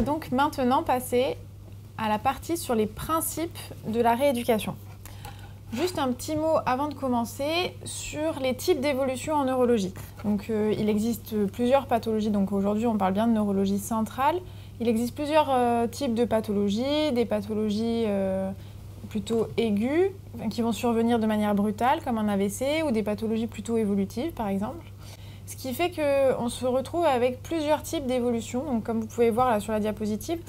va donc maintenant passer à la partie sur les principes de la rééducation. Juste un petit mot avant de commencer sur les types d'évolution en neurologie. Donc, il existe plusieurs pathologies, donc aujourd'hui on parle bien de neurologie centrale. Il existe plusieurs types de pathologies, des pathologies plutôt aiguës, qui vont survenir de manière brutale, comme un AVC, ou des pathologies plutôt évolutives, par exemple. Ce qui fait qu'on se retrouve avec plusieurs types d'évolutions. Donc, comme vous pouvez voir là sur la diapositive,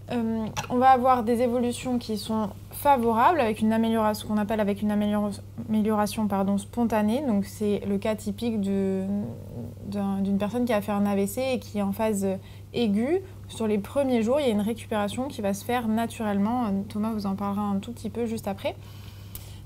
on va avoir des évolutions qui sont favorables, avec une amélioration, ce qu'on appelle avec une amélioration spontanée. Donc, c'est le cas typique d'une personne qui a fait un AVC et qui est en phase aiguë. Sur les premiers jours, il y a une récupération qui va se faire naturellement. Thomas vous en parlera un tout petit peu juste après.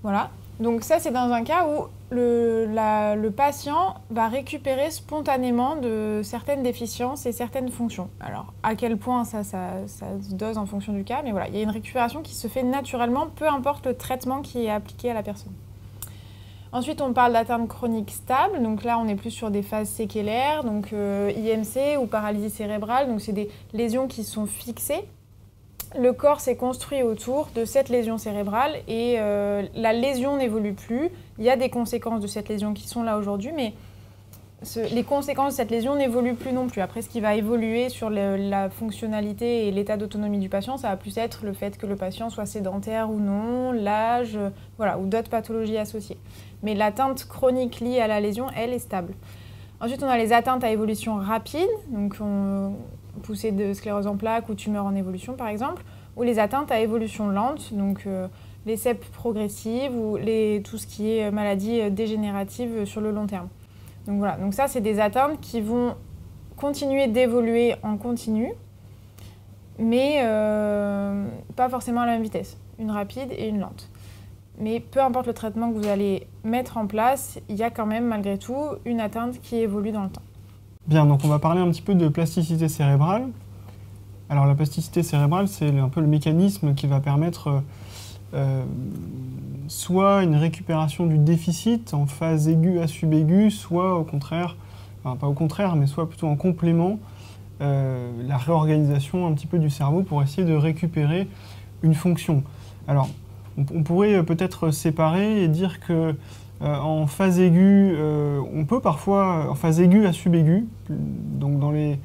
Voilà. Donc ça, c'est dans un cas où le patient va récupérer spontanément de certaines déficiences et certaines fonctions. Alors, à quel point ça se dose en fonction du cas, mais voilà, il y a une récupération qui se fait naturellement, peu importe le traitement qui est appliqué à la personne. Ensuite, on parle d'atteinte chronique stable. Donc là, on est plus sur des phases séquelaires, donc IMC ou paralysie cérébrale. Donc c'est des lésions qui sont fixées. Le corps s'est construit autour de cette lésion cérébrale et la lésion n'évolue plus. Il y a des conséquences de cette lésion qui sont là aujourd'hui, mais les conséquences de cette lésion n'évoluent plus non plus. Après, ce qui va évoluer sur la fonctionnalité et l'état d'autonomie du patient, ça va plus être le fait que le patient soit sédentaire ou non, l'âge, voilà, ou d'autres pathologies associées. Mais l'atteinte chronique liée à la lésion, elle, est stable. Ensuite, on a les atteintes à évolution rapide, donc poussée de sclérose en plaques ou tumeur en évolution, par exemple, ou les atteintes à évolution lente, donc les CEP progressives ou tout ce qui est maladie dégénérative sur le long terme. Donc voilà, donc ça, c'est des atteintes qui vont continuer d'évoluer en continu, mais pas forcément à la même vitesse, une rapide et une lente. Mais peu importe le traitement que vous allez mettre en place, il y a quand même malgré tout une atteinte qui évolue dans le temps. Bien, donc on va parler un petit peu de plasticité cérébrale. Alors la plasticité cérébrale, c'est un peu le mécanisme qui va permettre soit une récupération du déficit en phase aiguë à subaiguë, soit au contraire, enfin pas au contraire, mais soit plutôt en complément, la réorganisation un petit peu du cerveau pour essayer de récupérer une fonction. Alors, on pourrait peut-être séparer et dire que en phase aiguë, on peut parfois, en phase aiguë à subaiguë, donc dans les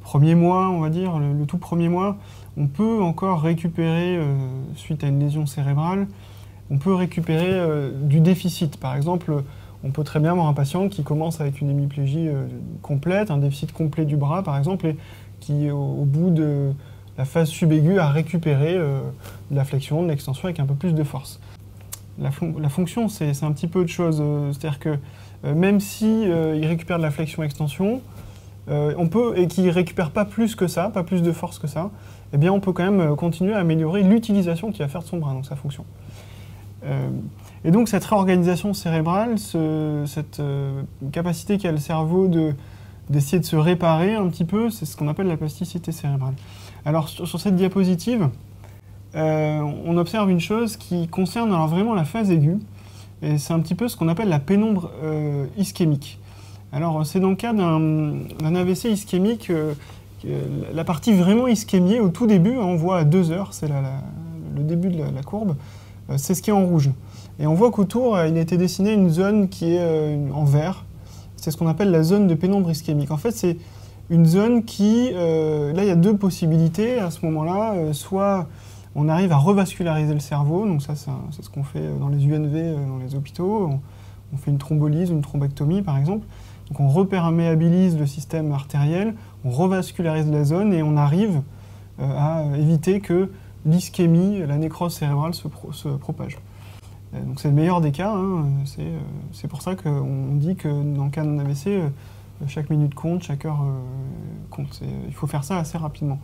premiers mois, on va dire, le tout premier mois, on peut encore récupérer, suite à une lésion cérébrale, on peut récupérer du déficit. Par exemple, on peut très bien avoir un patient qui commence avec une hémiplégie complète, un déficit complet du bras, par exemple, et qui, au bout de la phase subaiguë, a récupéré de la flexion, de l'extension avec un peu plus de force. La fonction, c'est un petit peu autre chose. C'est-à-dire que même si il récupère de la flexion-extension, et qu'il ne récupère pas plus que ça, pas plus de force que ça, eh bien on peut quand même continuer à améliorer l'utilisation qu'il va faire de son bras, donc sa fonction. Et donc cette réorganisation cérébrale, cette capacité qu'a le cerveau d'essayer de se réparer un petit peu, c'est ce qu'on appelle la plasticité cérébrale. Alors sur cette diapositive, on observe une chose qui concerne alors vraiment la phase aiguë, et c'est un petit peu ce qu'on appelle la pénombre ischémique. Alors c'est dans le cas d'un AVC ischémique, la partie vraiment ischémiée au tout début, on voit à 2 heures, c'est le début de la courbe, c'est ce qui est en rouge. Et on voit qu'autour, il a été dessiné une zone qui est en vert, c'est ce qu'on appelle la zone de pénombre ischémique. En fait, c'est une zone qui, là il y a 2 possibilités à ce moment-là, soit on arrive à revasculariser le cerveau, donc ça c'est ce qu'on fait dans les UNV, dans les hôpitaux, on fait une thrombolyse, une thrombectomie par exemple, donc on reperméabilise le système artériel, on revascularise la zone et on arrive à éviter que l'ischémie, la nécrose cérébrale se propage. Donc c'est le meilleur des cas, hein, c'est pour ça qu'on dit que dans le cas d'un AVC, chaque minute compte, chaque heure compte. Il faut faire ça assez rapidement.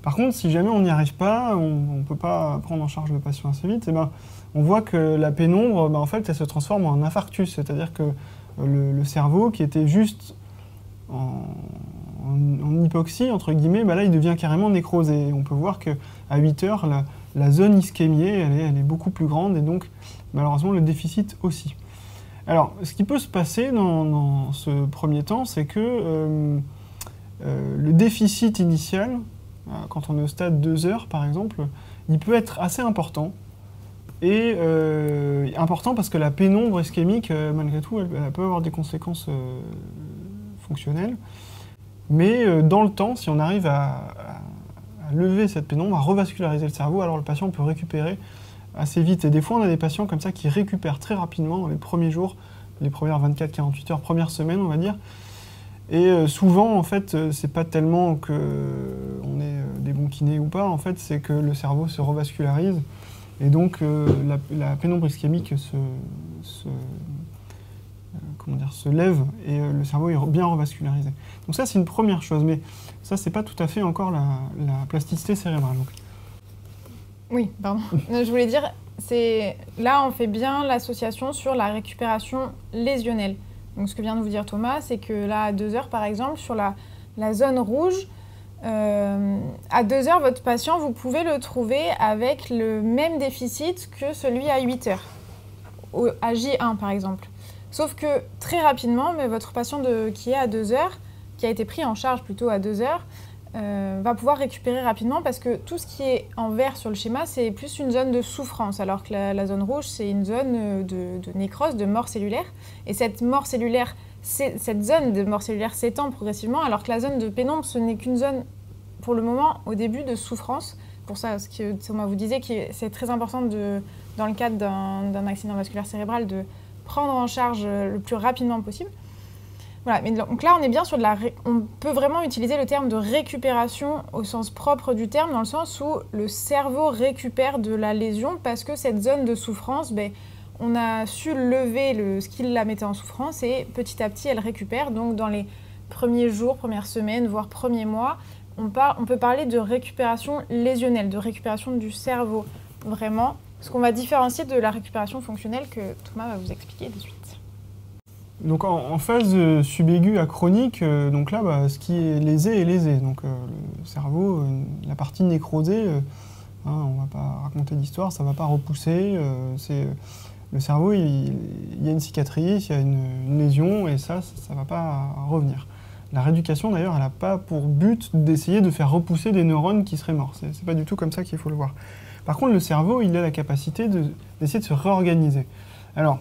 Par contre, si jamais on n'y arrive pas, on ne peut pas prendre en charge le patient assez vite, et ben, on voit que la pénombre, en fait, elle se transforme en infarctus, c'est-à-dire que le cerveau, qui était juste en hypoxie, entre guillemets, là, il devient carrément nécrosé. Et on peut voir qu'à 8 heures, la zone ischémiée, elle est beaucoup plus grande, et donc, malheureusement, le déficit aussi. Alors, ce qui peut se passer dans ce premier temps, c'est que le déficit initial quand on est au stade 2 heures par exemple, il peut être assez important. Et important parce que la pénombre ischémique, malgré tout, elle peut avoir des conséquences fonctionnelles. Mais dans le temps, si on arrive à lever cette pénombre, à revasculariser le cerveau, alors le patient peut récupérer assez vite. Et des fois, on a des patients comme ça qui récupèrent très rapidement dans les premiers jours, les premières 24-48 heures, première semaine, on va dire. Et souvent, en fait, c'est pas tellement qu'on est des bons kinés ou pas, en fait, c'est que le cerveau se revascularise. Et donc, la pénombre ischémique se lève et le cerveau est bien revascularisé. Donc ça, c'est une première chose, mais ça, c'est pas tout à fait encore la plasticité cérébrale. Donc. Oui, pardon. Je voulais dire, là, on fait bien l'association sur la récupération lésionnelle. Donc, ce que vient de vous dire Thomas, c'est que là, à 2 heures, par exemple, sur la zone rouge, à 2 heures, votre patient, vous pouvez le trouver avec le même déficit que celui à 8 heures, à J1 par exemple. Sauf que très rapidement, mais votre patient qui est à 2 heures, qui a été pris en charge plutôt à 2 heures, va pouvoir récupérer rapidement parce que tout ce qui est en vert sur le schéma, c'est plus une zone de souffrance, alors que la zone rouge, c'est une zone de nécrose, de mort cellulaire. Et cette zone de mort cellulaire s'étend progressivement, alors que la zone de pénombre, ce n'est qu'une zone, pour le moment, au début, de souffrance. Pour ça, ce que Thomas vous disait, c'est très important, dans le cadre d'un accident vasculaire cérébral, de prendre en charge le plus rapidement possible. Voilà, mais donc là, on est bien sur on peut vraiment utiliser le terme de récupération au sens propre du terme, dans le sens où le cerveau récupère de la lésion parce que cette zone de souffrance, on a su lever ce qui la mettait en souffrance et petit à petit, elle récupère. Donc, dans les premiers jours, premières semaines, voire premiers mois, on peut parler de récupération lésionnelle, de récupération du cerveau, vraiment. Ce qu'on va différencier de la récupération fonctionnelle que Thomas va vous expliquer de suite. Donc en phase subaiguë à chronique, donc là, ce qui est lésé est lésé. Donc le cerveau, la partie nécrosée, on ne va pas raconter d'histoire, ça ne va pas repousser. Le cerveau, il y a une cicatrice, il y a une lésion, et ça ne va pas revenir. La rééducation, d'ailleurs, elle n'a pas pour but d'essayer de faire repousser des neurones qui seraient morts. C'est pas du tout comme ça qu'il faut le voir. Par contre, le cerveau, il a la capacité d'essayer de se réorganiser. Alors,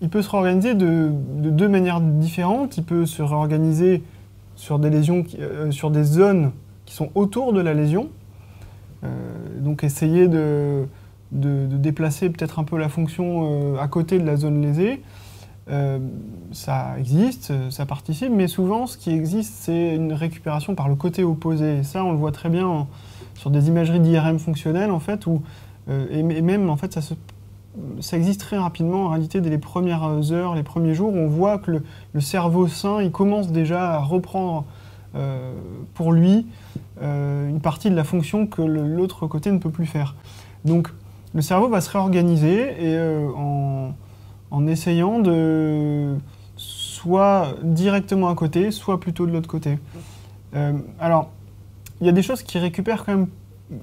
il peut se réorganiser de 2 manières différentes. Il peut se réorganiser sur des lésions, sur des zones qui sont autour de la lésion. Donc essayer de déplacer peut-être un peu la fonction à côté de la zone lésée. Ça existe, ça participe, mais souvent ce qui existe, c'est une récupération par le côté opposé. Et ça, on le voit très bien sur des imageries d'IRM fonctionnelles, en fait, et même, en fait, ça existe très rapidement, en réalité, dès les premières heures, les premiers jours, on voit que le cerveau sain, il commence déjà à reprendre pour lui une partie de la fonction que l'autre côté ne peut plus faire. Donc, le cerveau va se réorganiser et en essayant de soit directement à côté, soit plutôt de l'autre côté. Alors, il y a des choses qui récupèrent quand même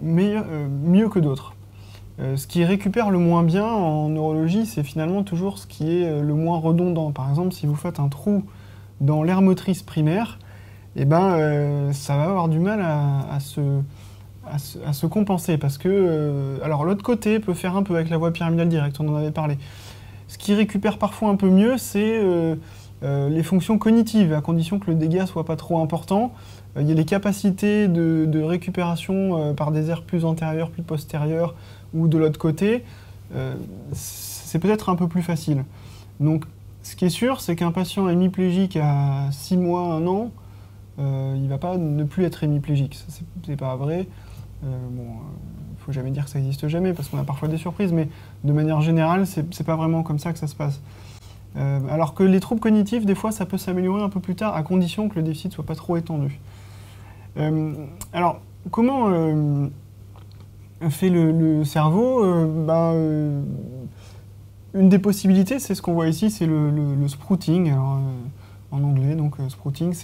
mieux que d'autres. Ce qui récupère le moins bien en neurologie, c'est finalement toujours ce qui est le moins redondant. Par exemple, si vous faites un trou dans l'aire motrice primaire, ça va avoir du mal à se compenser. Parce que alors l'autre côté peut faire un peu avec la voie pyramidale directe, on en avait parlé. Ce qui récupère parfois un peu mieux, c'est les fonctions cognitives, à condition que le dégât ne soit pas trop important. Il y a les capacités de récupération par des aires plus antérieures, plus postérieures, ou de l'autre côté, c'est peut-être un peu plus facile. Donc, ce qui est sûr, c'est qu'un patient hémiplégique à 6 mois, 1 an, il ne va pas ne plus être hémiplégique. C'est pas vrai. Il ne faut jamais dire que ça n'existe jamais, parce qu'on a parfois des surprises, mais de manière générale, c'est pas vraiment comme ça que ça se passe. Alors que les troubles cognitifs, des fois, ça peut s'améliorer un peu plus tard, à condition que le déficit ne soit pas trop étendu. Alors, comment fait le cerveau? Une des possibilités, c'est ce qu'on voit ici, c'est le sprouting, alors, en anglais. Donc sprouting,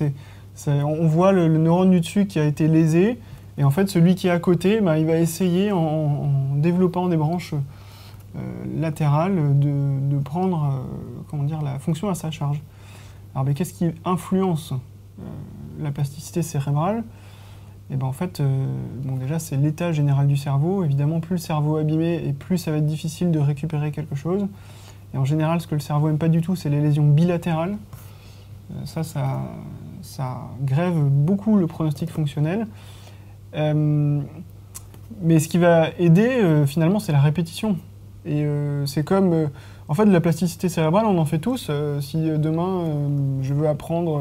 on voit le neurone du dessus qui a été lésé, et en fait celui qui est à côté, il va essayer en développant des branches latérales de prendre la fonction à sa charge. Alors qu'est-ce qui influence la plasticité cérébrale? Et ben en fait, bon, déjà, c'est l'état général du cerveau. Évidemment, plus le cerveau est abîmé et plus ça va être difficile de récupérer quelque chose. Et en général, ce que le cerveau n'aime pas du tout, c'est les lésions bilatérales. Ça grève beaucoup le pronostic fonctionnel. Mais ce qui va aider, finalement, c'est la répétition. Et c'est comme... en fait, de la plasticité cérébrale, on en fait tous. Si demain, je veux apprendre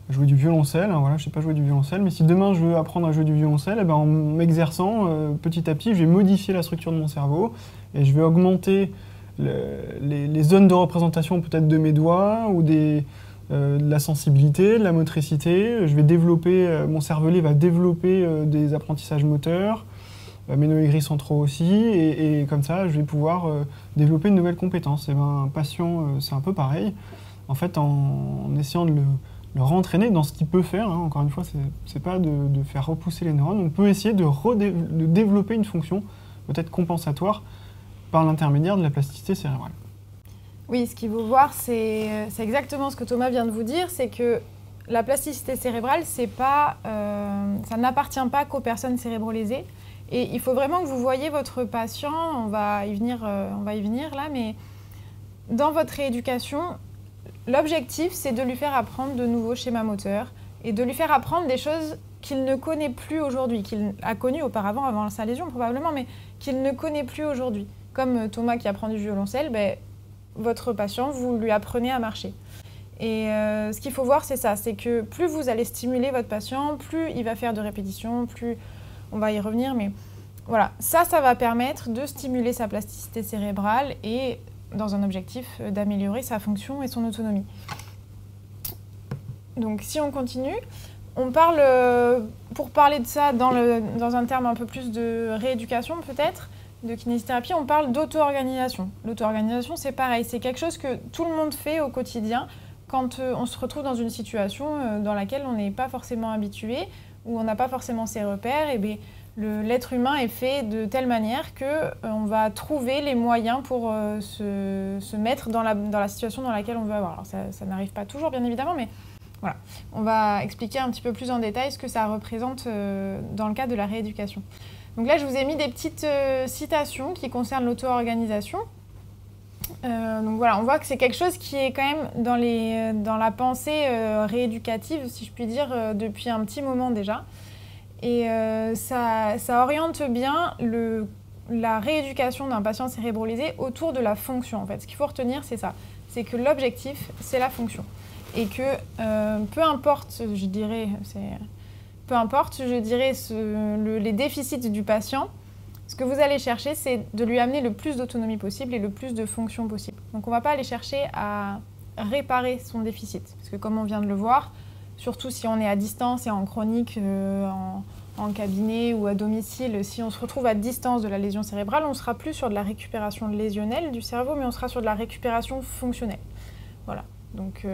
à jouer du violoncelle, hein, voilà, je ne sais pas jouer du violoncelle, mais si demain, je veux apprendre à jouer du violoncelle, eh ben, en m'exerçant, petit à petit, je vais modifier la structure de mon cerveau et je vais augmenter les zones de représentation peut-être de mes doigts ou de la sensibilité, de la motricité. Je vais développer, mon cervelet va développer des apprentissages moteurs, mes noyaux gris centraux aussi, et comme ça, je vais pouvoir développer une nouvelle compétence. Et ben, un patient, c'est un peu pareil. En fait, en essayant de le rentraîner dans ce qu'il peut faire, hein, encore une fois, c'est pas de faire repousser les neurones, on peut essayer de développer une fonction peut-être compensatoire par l'intermédiaire de la plasticité cérébrale. Oui, ce qu'il faut voir, c'est exactement ce que Thomas vient de vous dire, c'est que la plasticité cérébrale, ça n'appartient pas qu'aux personnes cérébrolésées. Et il faut vraiment que vous voyez votre patient, on va y venir là, mais dans votre rééducation, l'objectif, c'est de lui faire apprendre de nouveaux schémas moteurs et de lui faire apprendre des choses qu'il ne connaît plus aujourd'hui, qu'il a connues auparavant, avant sa lésion probablement, mais qu'il ne connaît plus aujourd'hui. Comme Thomas qui apprend du violoncelle, votre patient, vous lui apprenez à marcher. Et ce qu'il faut voir, c'est ça, c'est que plus vous allez stimuler votre patient, plus il va faire de répétitions, plus on va y revenir, mais voilà, ça va permettre de stimuler sa plasticité cérébrale et dans un objectif d'améliorer sa fonction et son autonomie. Donc si on continue, on parle, pour parler de ça dans un terme un peu plus de rééducation peut-être, de kinésithérapie, on parle d'auto-organisation. L'auto-organisation, c'est pareil, c'est quelque chose que tout le monde fait au quotidien quand on se retrouve dans une situation dans laquelle on n'est pas forcément habitué, où on n'a pas forcément ses repères, et bien l'être humain est fait de telle manière qu'on va trouver les moyens pour se mettre dans la situation dans laquelle on veut avoir. Alors ça n'arrive pas toujours, bien évidemment, mais voilà. On va expliquer un petit peu plus en détail ce que ça représente dans le cadre de la rééducation. Donc là, je vous ai mis des petites citations qui concernent l'auto-organisation. Donc voilà, on voit que c'est quelque chose qui est quand même dans la pensée rééducative, si je puis dire, depuis un petit moment déjà. Et ça oriente bien la rééducation d'un patient cérébrolésé autour de la fonction. En fait, ce qu'il faut retenir, c'est ça. C'est que l'objectif, c'est la fonction. Et que peu importe, je dirais, les déficits du patient, ce que vous allez chercher, c'est de lui amener le plus d'autonomie possible et le plus de fonction possible. Donc on ne va pas aller chercher à réparer son déficit. Parce que comme on vient de le voir, surtout si on est à distance et en chronique, en cabinet ou à domicile, si on se retrouve à distance de la lésion cérébrale, on ne sera plus sur de la récupération lésionnelle du cerveau, mais on sera sur de la récupération fonctionnelle. Voilà. Donc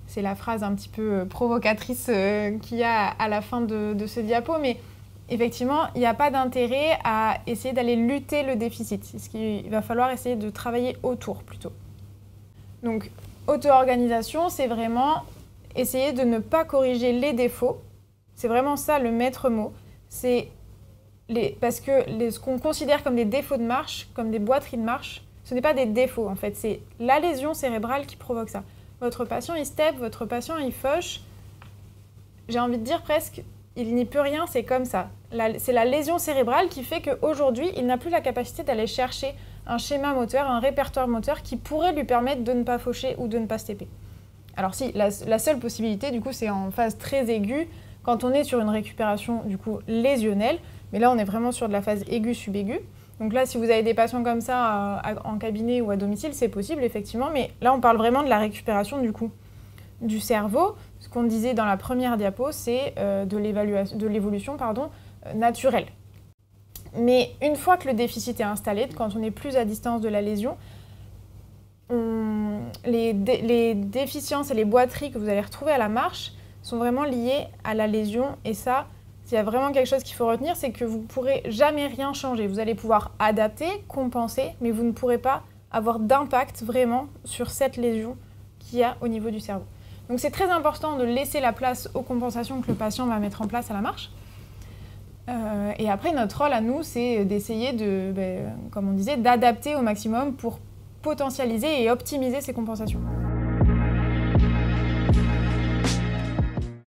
c'est la phrase un petit peu provocatrice qu'il y a à la fin de ce diapo, mais effectivement, il n'y a pas d'intérêt à essayer d'aller lutter le déficit. Il va falloir essayer de travailler autour plutôt. Donc, auto-organisation, c'est vraiment essayer de ne pas corriger les défauts. C'est vraiment ça le maître mot. Parce que ce qu'on considère comme des défauts de marche, comme des boiteries de marche, ce n'est pas des défauts en fait, c'est la lésion cérébrale qui provoque ça. Votre patient, il step, votre patient, il fauche. J'ai envie de dire presque, il n'y peut rien, c'est comme ça. C'est la lésion cérébrale qui fait qu'aujourd'hui, il n'a plus la capacité d'aller chercher un schéma moteur, un répertoire moteur qui pourrait lui permettre de ne pas faucher ou de ne pas stepper. Alors si, la seule possibilité, du coup, c'est en phase très aiguë, quand on est sur une récupération, du coup, lésionnelle. Mais là, on est vraiment sur de la phase aiguë-subaiguë. Donc là, si vous avez des patients comme ça en cabinet ou à domicile, c'est possible, effectivement. Mais là, on parle vraiment de la récupération, du coup, du cerveau. Ce qu'on disait dans la première diapo, c'est de l'évolution naturelle. Mais une fois que le déficit est installé, quand on n'est plus à distance de la lésion, les déficiences et les boiteries que vous allez retrouver à la marche sont vraiment liées à la lésion. Et ça, s'il y a vraiment quelque chose qu'il faut retenir, c'est que vous ne pourrez jamais rien changer. Vous allez pouvoir adapter, compenser, mais vous ne pourrez pas avoir d'impact vraiment sur cette lésion qu'il y a au niveau du cerveau. Donc c'est très important de laisser la place aux compensations que le patient va mettre en place à la marche. Et après, notre rôle à nous, c'est d'essayer comme on disait, d'adapter au maximum pour potentialiser et optimiser ces compensations.